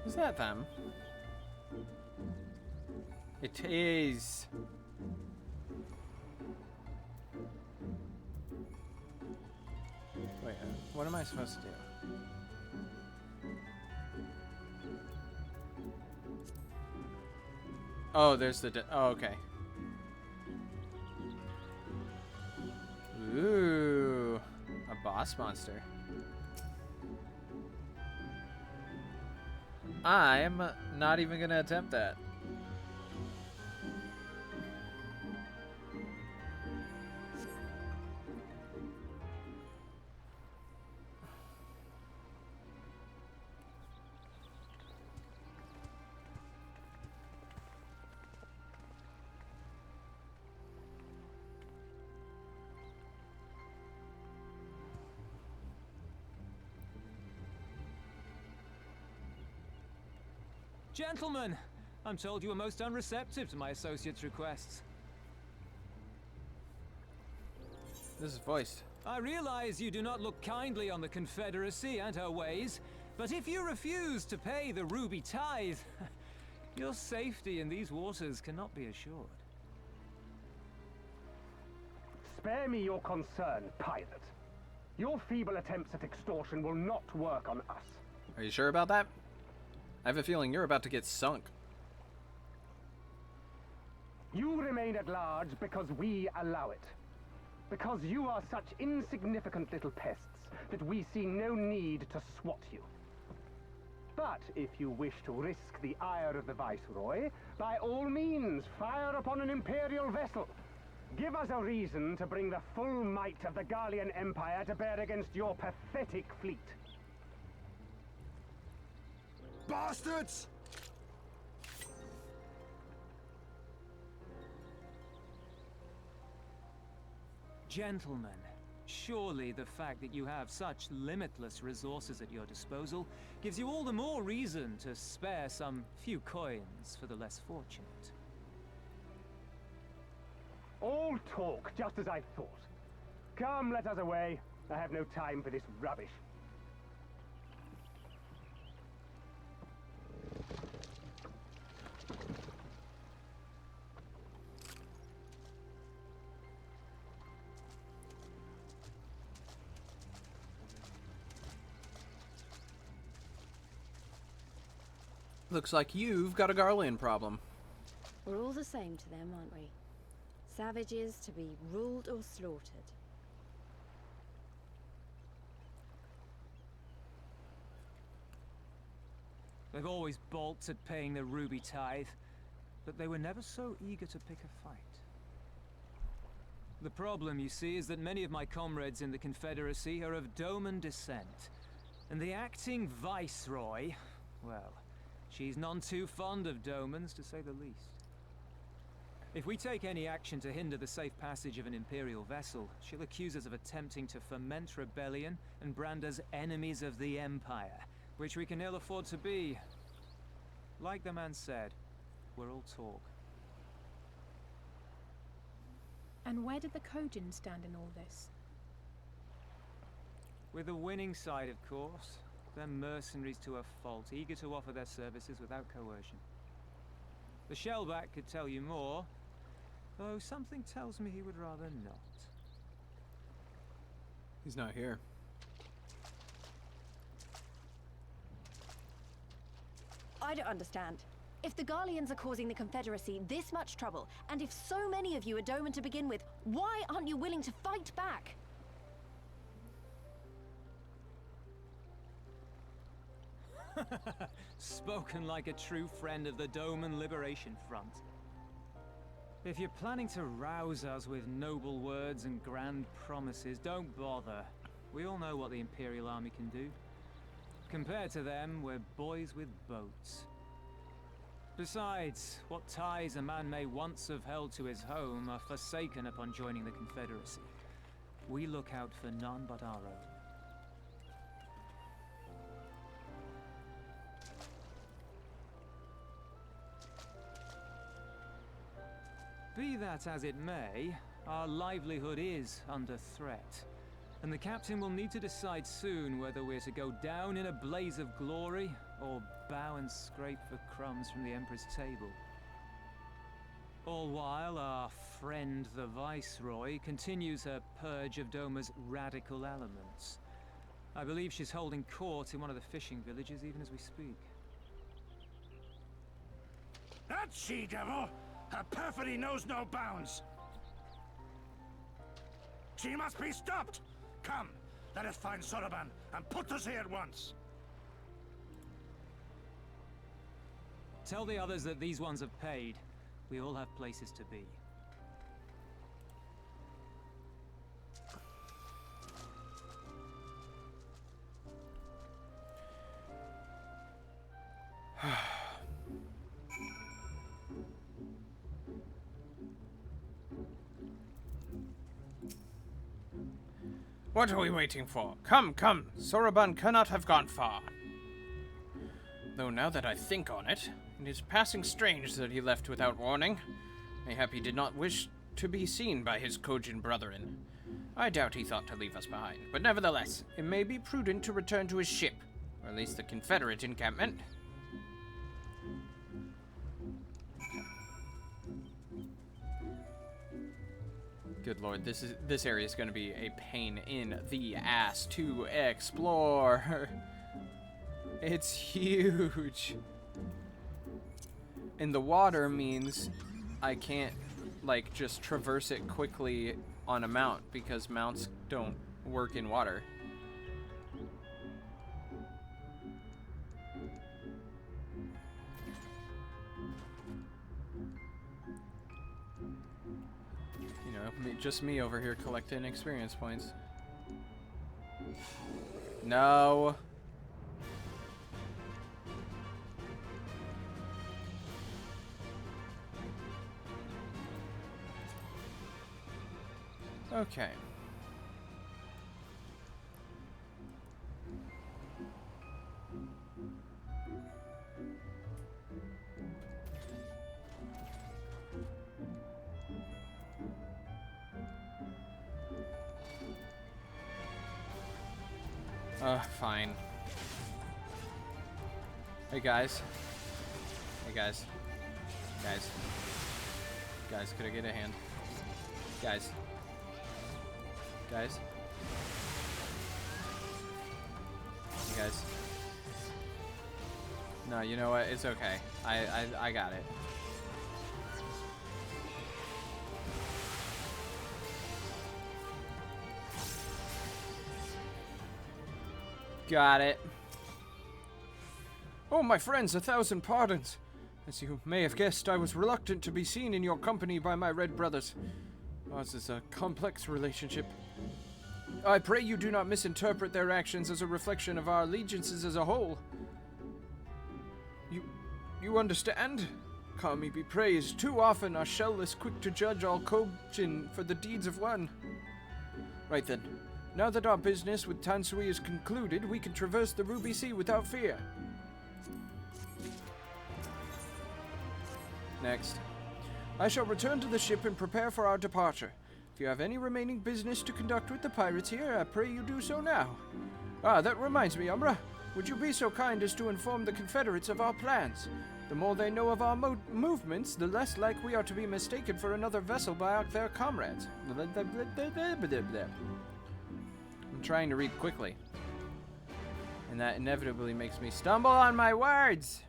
Is that them? It is. Wait, what am I supposed to do? Oh, there's the. Oh, okay. Ooh, a boss monster. I'm not even gonna attempt that. Gentlemen, I'm told you were most unreceptive to my associate's requests. This is voiced. I realize you do not look kindly on the Confederacy and her ways, but if you refuse to pay the ruby tithe, your safety in these waters cannot be assured. Spare me your concern, pilot. Your feeble attempts at extortion will not work on us. Are you sure about that? I have a feeling you're about to get sunk. You remain at large because we allow it. Because you are such insignificant little pests that we see no need to swat you. But if you wish to risk the ire of the Viceroy, by all means, fire upon an Imperial vessel. Give us a reason to bring the full might of the Garlean Empire to bear against your pathetic fleet. Bastards! Gentlemen, surely the fact that you have such limitless resources at your disposal gives you all the more reason to spare some few coins for the less fortunate. All talk, just as I thought. Come, let us away. I have no time for this rubbish. Looks like you've got a Garlean problem. We're all the same to them, aren't we? Savages to be ruled or slaughtered. They've always balked at paying the ruby tithe, but they were never so eager to pick a fight. The problem, you see, is that many of my comrades in the Confederacy are of Doman descent, and the acting Viceroy, well, she's none too fond of Domans, to say the least. If we take any action to hinder the safe passage of an Imperial vessel, she'll accuse us of attempting to foment rebellion and brand us enemies of the Empire, which we can ill afford to be. Like the man said, we're all talk. And where did the Kojin stand in all this? With the winning side, of course. They're mercenaries to a fault, eager to offer their services without coercion. The Shellback could tell you more, though something tells me he would rather not. He's not here. I don't understand. If the Garleans are causing the Confederacy this much trouble, and if so many of you are Doman to begin with, why aren't you willing to fight back? Spoken like a true friend of the Doman Liberation Front. If you're planning to rouse us with noble words and grand promises, don't bother. We all know what the Imperial Army can do. Compared to them, we're boys with boats. Besides, what ties a man may once have held to his home are forsaken upon joining the Confederacy. We look out for none but our own. Be that as it may, our livelihood is under threat. And the captain will need to decide soon whether we're to go down in a blaze of glory or bow and scrape for crumbs from the Emperor's table. All while our friend the Viceroy continues her purge of Doma's radical elements. I believe she's holding court in one of the fishing villages even as we speak. That she-devil! Her perfidy knows no bounds! She must be stopped! Come, let us find Soroban and put us here at once! Tell the others that these ones have paid. We all have places to be. What are we waiting for? Come, come! Soroban cannot have gone far. Though now that I think on it, it is passing strange that he left without warning. Mayhap he did not wish to be seen by his Kojin brethren. I doubt he thought to leave us behind, but nevertheless, it may be prudent to return to his ship, or at least the Confederate encampment. Good lord, this area is going to be a pain in the ass to explore. It's huge. And the water means I can't, like, just traverse it quickly on a mount, because mounts don't work in water. You know, just me over here collecting experience points. No. Okay. Fine. Hey guys. Hey guys. Guys. Guys, could I get a hand? Guys. Guys. You guys. No, you know what? It's okay. I got it. Got it. Oh, my friends, 1,000 pardons. As you may have guessed, I was reluctant to be seen in your company by my red brothers. Ours is a complex relationship. I pray you do not misinterpret their actions as a reflection of our allegiances as a whole. You understand? Kami be praised. Too often are shellless quick to judge all Kojin for the deeds of one. Right then. Now that our business with Tanzui is concluded, we can traverse the Ruby Sea without fear. Next. I shall return to the ship and prepare for our departure. If you have any remaining business to conduct with the pirates here, I pray you do so now. Ah, that reminds me, Umbra. Would you be so kind as to inform the Confederates of our plans? The more they know of our movements, the less like we are to be mistaken for another vessel by their comrades. I'm trying to read quickly. And that inevitably makes me stumble on my words!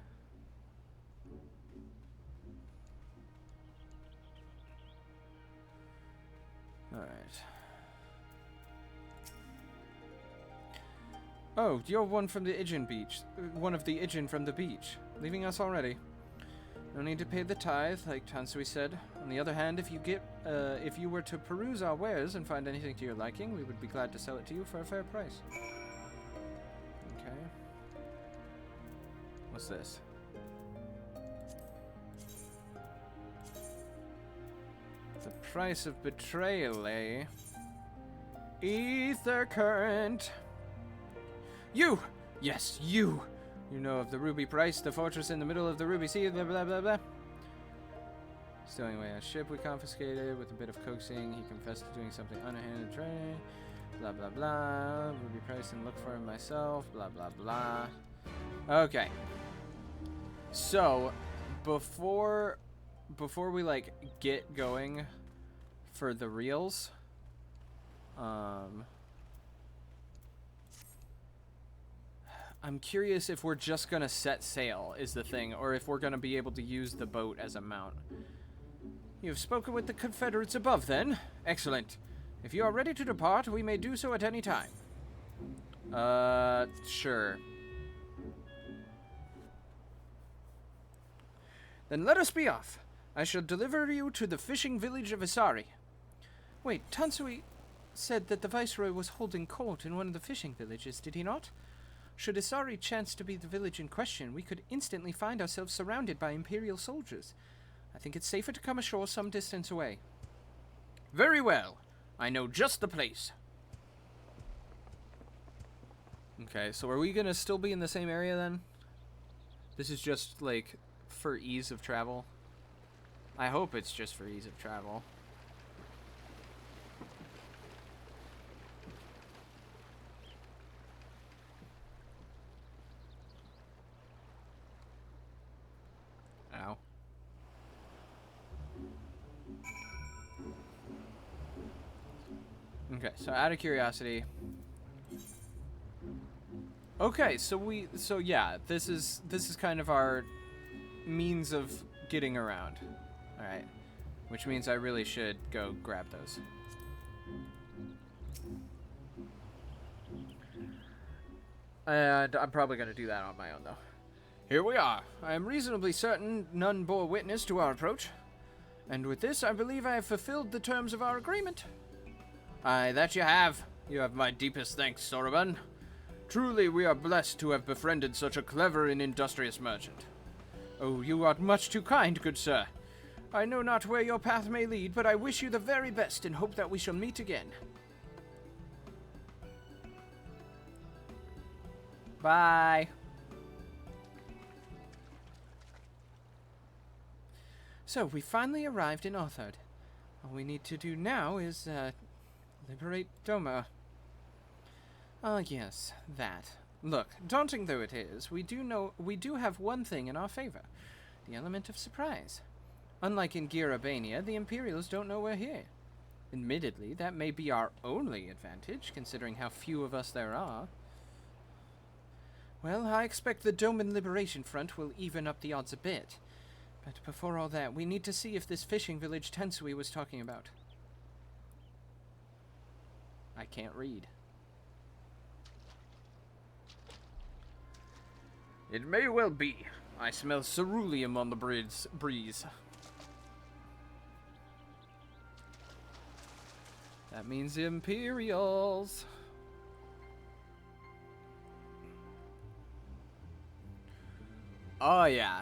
Alright. Oh, you're one from the Ijin beach. One of the Ijin from the beach. Leaving us already. No need to pay the tithe, like Tanzui said. On the other hand, if you were to peruse our wares and find anything to your liking, we would be glad to sell it to you for a fair price. Okay. What's this? The price of betrayal, eh? Ether current. You! Yes, you! You know of the ruby price, the fortress in the middle of the Ruby Sea, blah blah blah blah. Stowing away a ship we confiscated. With a bit of coaxing, he confessed to doing something underhanded trade. Blah, blah, blah. Ruby Price and look for him myself. Blah, blah, blah. Okay. So, before we, like, get going for the reels, I'm curious if we're just gonna set sail is the thing, or if we're gonna be able to use the boat as a mount. You have spoken with the Confederates above, then? Excellent. If you are ready to depart, we may do so at any time. Sure. Then let us be off. I shall deliver you to the fishing village of Isari. Wait, Tanzui said that the Viceroy was holding court in one of the fishing villages, did he not? Should Isari chance to be the village in question, we could instantly find ourselves surrounded by Imperial soldiers. I think it's safer to come ashore some distance away. Very well. I know just the place. Okay, so are we gonna still be in the same area then? This is just, like, for ease of travel. I hope it's just for ease of travel. Ow. Okay, so out of curiosity. Okay, so yeah, this is kind of our means of getting around. All right, which means I really should go grab those. And I'm probably going to do that on my own, though. Here we are. I am reasonably certain none bore witness to our approach. And with this, I believe I have fulfilled the terms of our agreement. Aye, that you have. You have my deepest thanks, Soroban. Truly, we are blessed to have befriended such a clever and industrious merchant. Oh, you are much too kind, good sir. I know not where your path may lead, but I wish you the very best and hope that we shall meet again. Bye. So, we finally arrived in Orthard. All we need to do now is, liberate Doma. Ah, yes, that. Look, daunting though it is, we do have one thing in our favor. The element of surprise. Unlike in Girabania, the Imperials don't know we're here. Admittedly, that may be our only advantage, considering how few of us there are. Well, I expect the Doman Liberation Front will even up the odds a bit. But before all that, we need to see if this fishing village Tanzui was talking about. I can't read. It may well be. I smell ceruleum on the breeze. That means Imperials. Oh, yeah.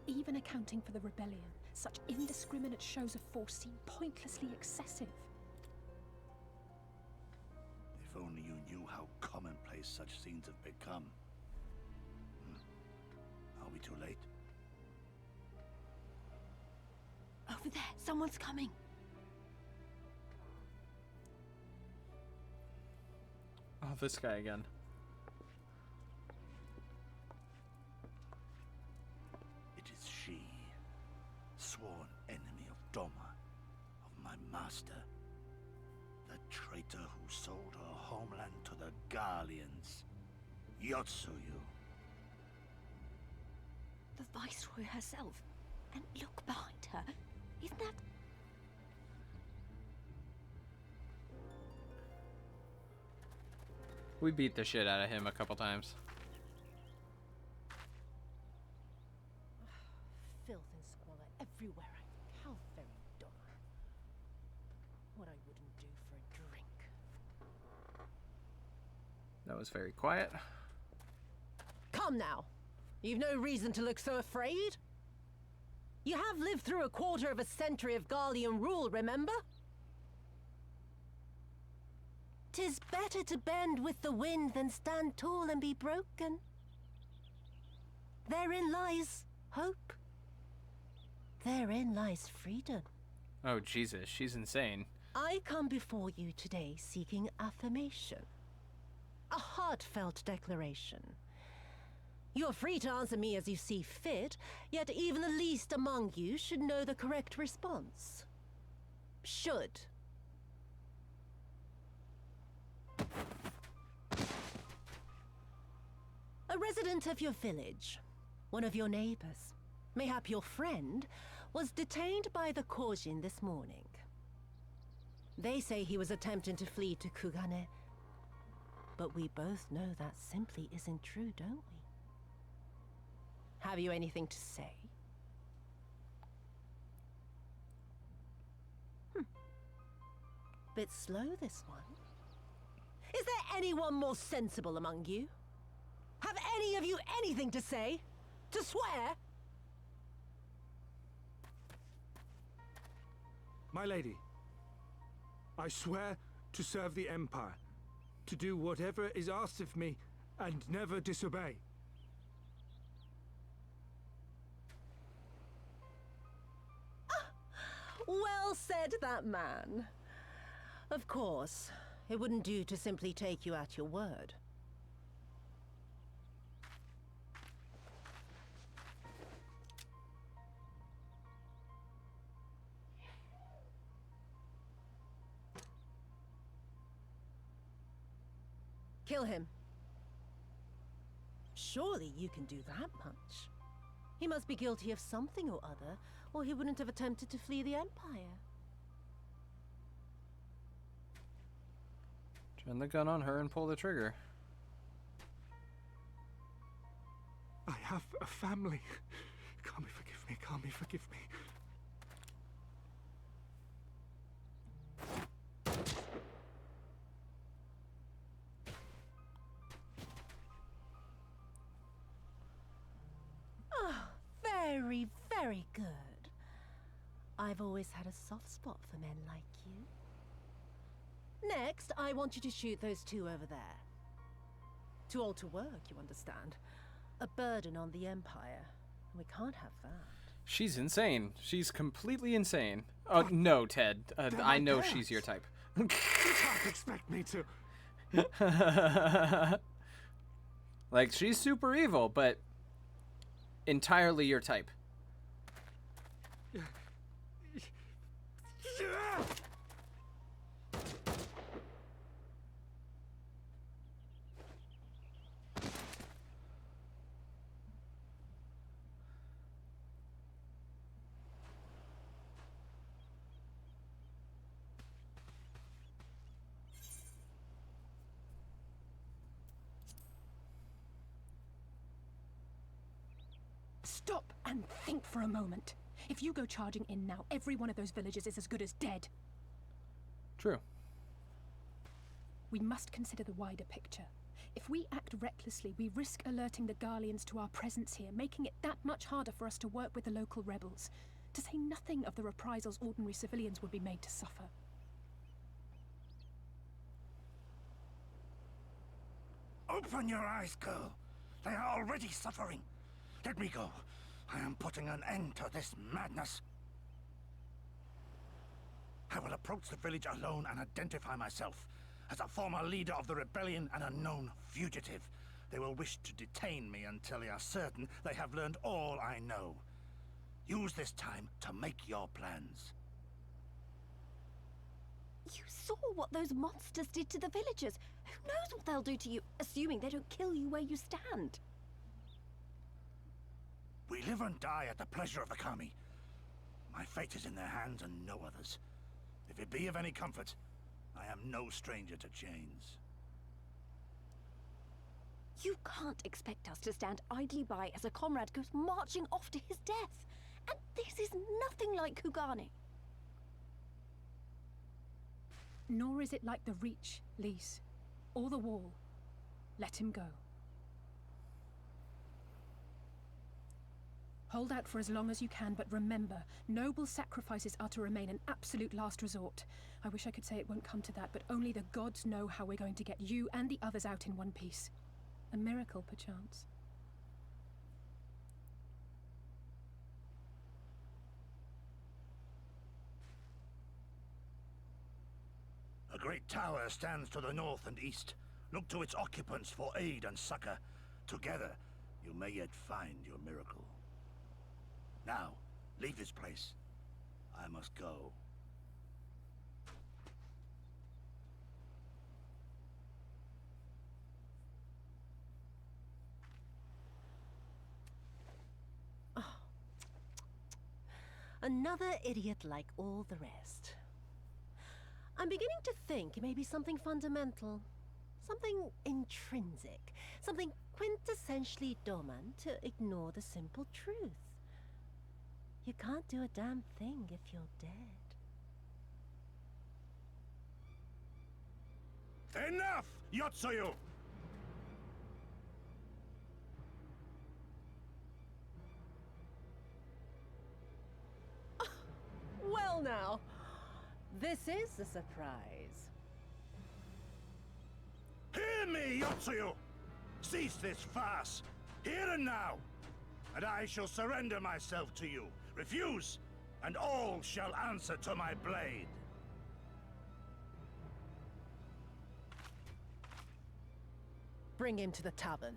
Even accounting for the rebellion, such indiscriminate shows of force seem pointlessly excessive. If only you knew how commonplace such scenes have become. Are we too late? Over there, someone's coming. Oh, this guy again. It is she, sworn enemy of Doma, of my master. The traitor who sold her homeland to the Garleans. Yotsuyu. The Viceroy herself. And look behind her. Isn't that... We beat the shit out of him a couple times. Filth and squalor everywhere. How very dull. What I wouldn't do for a drink. That was very quiet. Come now. You've no reason to look so afraid. You have lived through a quarter of a century of Garlean rule, remember? 'Tis better to bend with the wind than stand tall and be broken. Therein lies hope. Therein lies freedom. Oh, Jesus, she's insane. I come before you today seeking affirmation. A heartfelt declaration. You are free to answer me as you see fit, yet even the least among you should know the correct response. Should. A resident of your village, one of your neighbors, mayhap your friend, was detained by the Kojin this morning. They say he was attempting to flee to Kugane, but we both know that simply isn't true, don't we? Have you anything to say? Bit slow, this one. Is there anyone more sensible among you? Have any of you anything to say? To swear? My lady, I swear to serve the Empire, to do whatever is asked of me, and never disobey. Well said, that man. Of course, it wouldn't do to simply take you at your word. Kill him. Surely you can do that much. He must be guilty of something or other, or he wouldn't have attempted to flee the Empire. Turn the gun on her and pull the trigger. I have a family. Kami, forgive me. Kami, forgive me. Very, very good. I've always had a soft spot for men like you. Next, I want you to shoot those two over there. Too old to work, you understand. A burden on the Empire. We can't have that. She's insane. She's completely insane. Oh, no, Ted. I know she's your type. You can't expect me to. Like, she's super evil, but entirely your type. Stop and think for a moment. If you go charging in now, every one of those villagers is as good as dead. True. We must consider the wider picture. If we act recklessly, we risk alerting the Garleans to our presence here, making it that much harder for us to work with the local rebels. To say nothing of the reprisals ordinary civilians would be made to suffer. Open your eyes, girl. They are already suffering. Let me go. I am putting an end to this madness. I will approach the village alone and identify myself as a former leader of the rebellion and a known fugitive. They will wish to detain me until they are certain they have learned all I know. Use this time to make your plans. You saw what those monsters did to the villagers. Who knows what they'll do to you, assuming they don't kill you where you stand? We live and die at the pleasure of the Kami. My fate is in their hands and no others. If it be of any comfort, I am no stranger to chains. You can't expect us to stand idly by as a comrade goes marching off to his death. And this is nothing like Kugane. Nor is it like the Reach, Lise, or the Wall. Let him go. Hold out for as long as you can, but remember, noble sacrifices are to remain an absolute last resort. I wish I could say it won't come to that, but only the gods know how we're going to get you and the others out in one piece. A miracle, perchance. A great tower stands to the north and east. Look to its occupants for aid and succor. Together, you may yet find your miracle. Now, leave this place. I must go. Another idiot like all the rest. I'm beginning to think it may be something fundamental. Something intrinsic. Something quintessentially Doman to ignore the simple truth. You can't do a damn thing if you're dead. Enough, Yotsuyu! Well now, this is a surprise. Hear me, Yotsuyu! Cease this farce, here and now, and I shall surrender myself to you. Refuse, and all shall answer to my blade. Bring him to the tavern.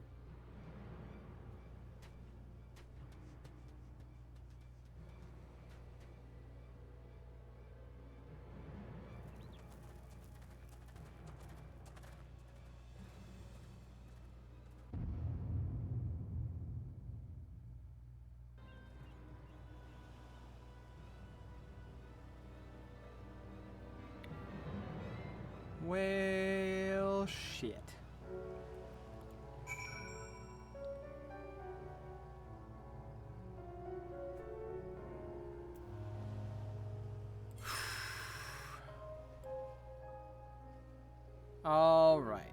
Well, shit. All right.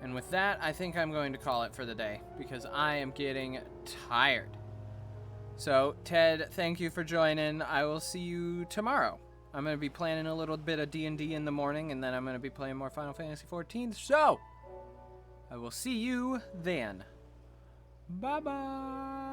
And with that, I think I'm going to call it for the day because I am getting tired. So, Ted, thank you for joining. I will see you tomorrow. I'm going to be planning a little bit of D&D in the morning, and then I'm going to be playing more Final Fantasy XIV. So, I will see you then. Bye-bye.